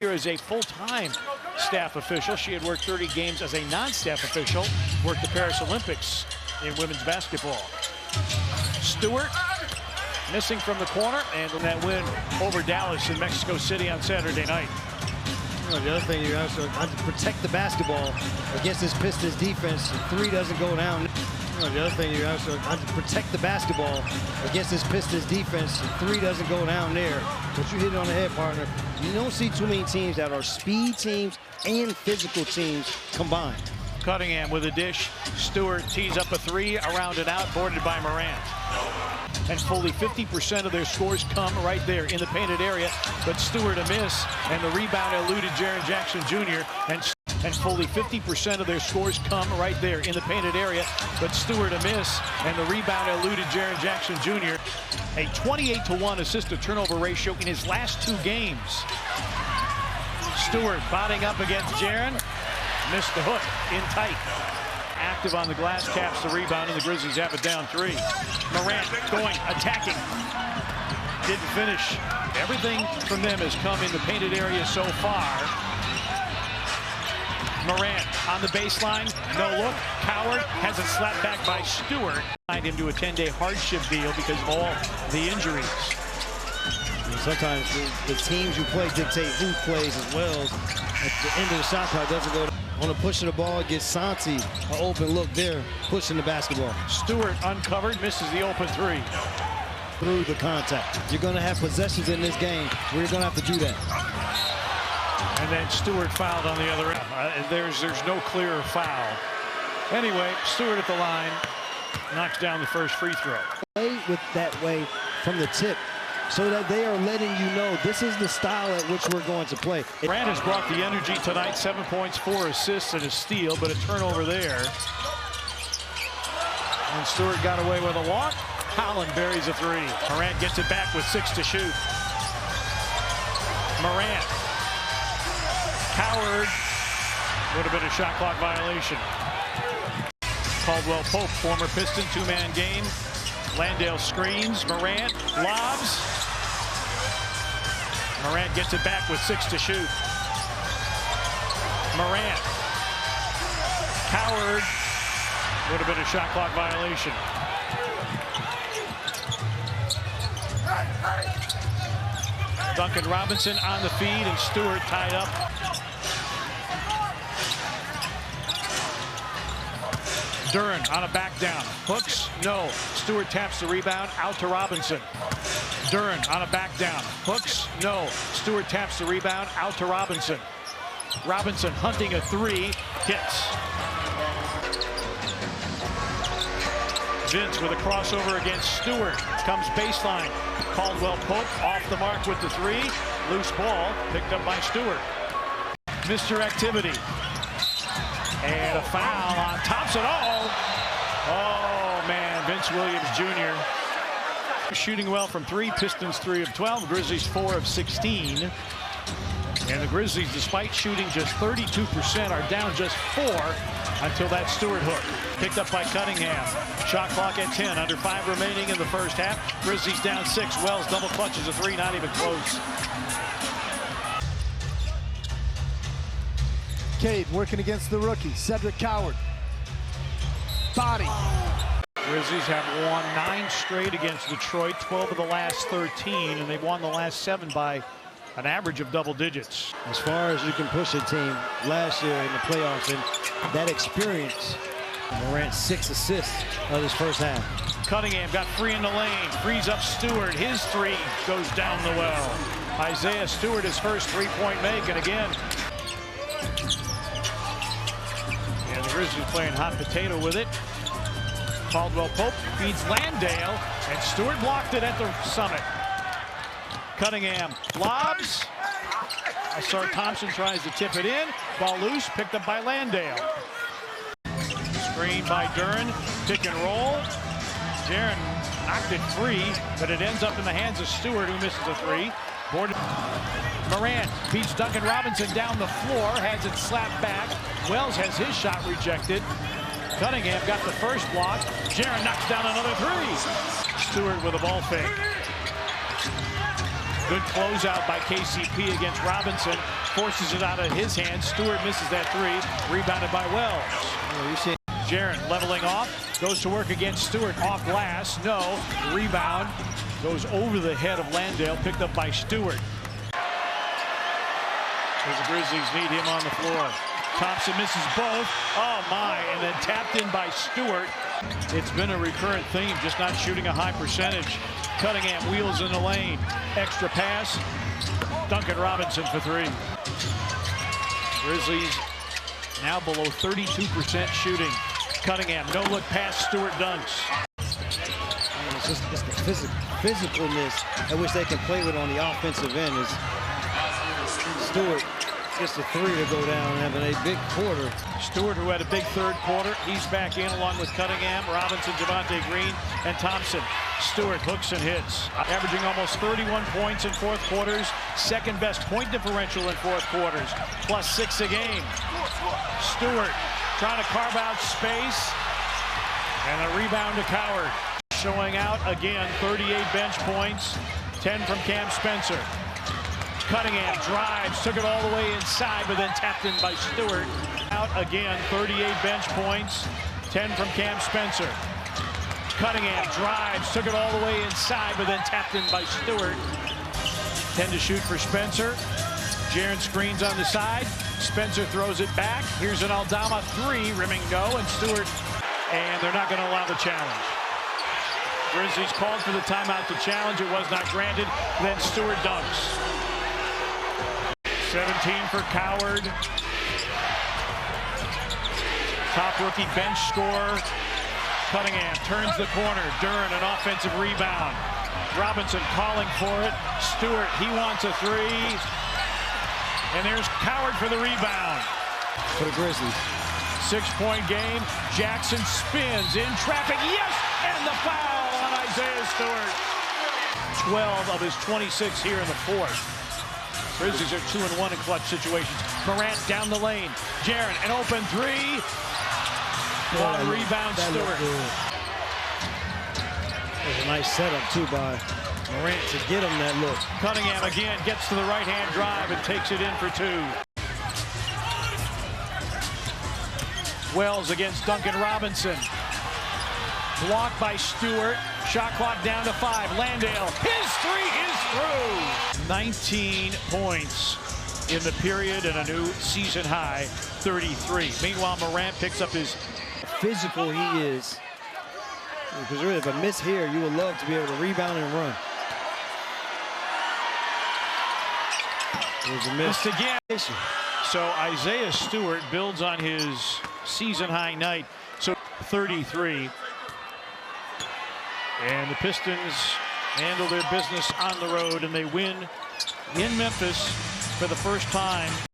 Here as a full-time staff official. She had worked 30 games as a non-staff official, worked the Paris Olympics in women's basketball. Stewart missing from the corner, and that win over Dallas in Mexico City on Saturday night. Well, the other thing, you also have to protect the basketball against this Pistons defense. The three doesn't go down. Well, the other thing, you also have to protect the basketball against this Pistons defense. The three doesn't go down there. But you hit it on the head, partner. You don't see too many teams that are speed teams and physical teams combined. Cunningham with a dish. Stewart tees up a three, around and out, boarded by Morant. And fully 50% of their scores come right there in the painted area, but Stewart a miss, and the rebound eluded Jaren Jackson Jr. And fully 50% of their scores come right there in the painted area, but Stewart a miss, and the rebound eluded Jaren Jackson Jr. A 28-to-1 assist-to-turnover ratio in his last two games. Stewart botting up against Jaren, missed the hook in tight. Active on the glass, caps the rebound, and the Grizzlies have it down three. Morant going, attacking. Didn't finish. Everything from them has come in the painted area so far. Morant on the baseline, no look. Coward has it slapped back by Stewart. Signed him to a 10-day hardship deal because of all the injuries. Sometimes the teams you play dictate who plays as well. At the end of the shot clock doesn't go on the push of the ball, gets Santi an open look there, pushing the basketball. Stewart uncovered, misses the open three. Through the contact. You're going to have possessions in this game where you're going to have to do that. And then Stewart fouled on the other end. There's no clear foul. Anyway, Stewart at the line knocks down the first free throw. Play with that way from the tip, so that they are letting you know this is the style at which we're going to play. Grant has brought the energy tonight, 7 points, 4 assists, and a steal, but a turnover there. And Stewart got away with a walk. Holland buries a three. Morant gets it back with 6 to shoot. Morant. Coward. Would have been a shot clock violation. Caldwell Pope, former Piston, two-man game. Landale screens. Morant lobs. Morant gets it back with 6 to shoot. Morant. Coward. Would have been a shot clock violation. Duncan Robinson on the feed, and Stewart tied up. Duren on a back down. Hooks? No. Stewart taps the rebound out to Robinson. Duren on a back down. Hooks? No. Stewart taps the rebound out to Robinson. Robinson hunting a three. Hits. Vince with a crossover against Stewart. Comes baseline. Caldwell Pope off the mark with the three. Loose ball picked up by Stewart. Mr. Activity. And a foul on Thompson. Oh, man, Vince Williams Jr. shooting well from three. Pistons 3 of 12. Grizzlies 4 of 16. And the Grizzlies, despite shooting just 32%, are down just 4 until that Stewart hook. Picked up by Cunningham. Shot clock at 10. Under 5 remaining in the first half. Grizzlies down 6. Wells double clutches a three, not even close. Cade working against the rookie, Cedric Coward. Body. Grizzlies have won 9 straight against Detroit, 12 of the last 13, and they've won the last 7 by an average of double digits. As far as you can push a team last year in the playoffs, and that experience, Morant 6 assists of his first half. Cunningham got free in the lane, frees up Stewart. His three goes down the well. Isaiah Stewart, his first three-point make, and again, and the Grizzlies playing hot potato with it. Caldwell Pope feeds Landale, and Stewart blocked it at the summit. Cunningham lobs. Asar Thompson tries to tip it in. Ball loose, picked up by Landale. Screen by Duren. Pick and roll. Jaren knocked it free, but it ends up in the hands of Stewart, who misses a three. Boarded. Morant beats Duncan Robinson down the floor, has it slapped back. Wells has his shot rejected. Cunningham got the first block. Jaren knocks down another three. Stewart with a ball fake. Good closeout by KCP against Robinson. Forces it out of his hands. Stewart misses that three. Rebounded by Wells. Oh, you see. Jaron leveling off. Goes to work against Stewart. Off glass. No. Rebound. Goes over the head of Landale. Picked up by Stewart. As the Grizzlies need him on the floor. Thompson misses both. Oh my, and then tapped in by Stewart. It's been a recurrent theme, just not shooting a high percentage. Cunningham wheels in the lane. Extra pass. Duncan Robinson for three. Grizzlies now below 32% shooting. Cunningham, no look pass, Stewart dunks. It's just the physicalness at which they can play with on the offensive end. Is Stewart gets the three to go down, having a big quarter. Stewart, who had a big third quarter, he's back in along with Cunningham, Robinson, Javonte Green, and Thompson. Stewart hooks and hits, averaging almost 31 points in fourth quarters, second best point differential in fourth quarters, +6 a game. Stewart trying to carve out space, and a rebound to Coward. Showing out again, 38 bench points, 10 from Cam Spencer. Cunningham drives, took it all the way inside, but then tapped in by Stewart. Out again, 38 bench points, 10 from Cam Spencer. Cunningham drives, took it all the way inside, but then tapped in by Stewart. 10 to shoot for Spencer. Jaron screens on the side. Spencer throws it back. Here's an Aldama three, rimming no, and Stewart, and they're not going to allow the challenge. Grizzlies called for the timeout to challenge. It was not granted. Then Stewart dunks. 17 for Coward. Top rookie bench score. Cunningham turns the corner. Duren, an offensive rebound. Robinson calling for it. Stewart, he wants a three. And there's Coward for the rebound. For the Grizzlies. 6-point game. Jackson spins in traffic. Yes! And the foul on Isaiah Stewart. 12 of his 26 here in the fourth. Grizzlies are 2-1 in clutch situations. Morant down the lane. Jaron, an open three. Long rebound, Stewart. There's a nice setup, too, by Morant to get him that look. Cunningham again gets to the right-hand drive and takes it in for two. Wells against Duncan Robinson. Blocked by Stewart. Shot clock down to 5. Landale, his three is through. 19 points in the period and a new season high, 33. Meanwhile, Morant picks up his... Physical he is. Because really, if a miss here, you would love to be able to rebound and run. There's a miss again. So Isaiah Stewart builds on his season high night. So 33. And the Pistons handle their business on the road, and they win in Memphis for the first time.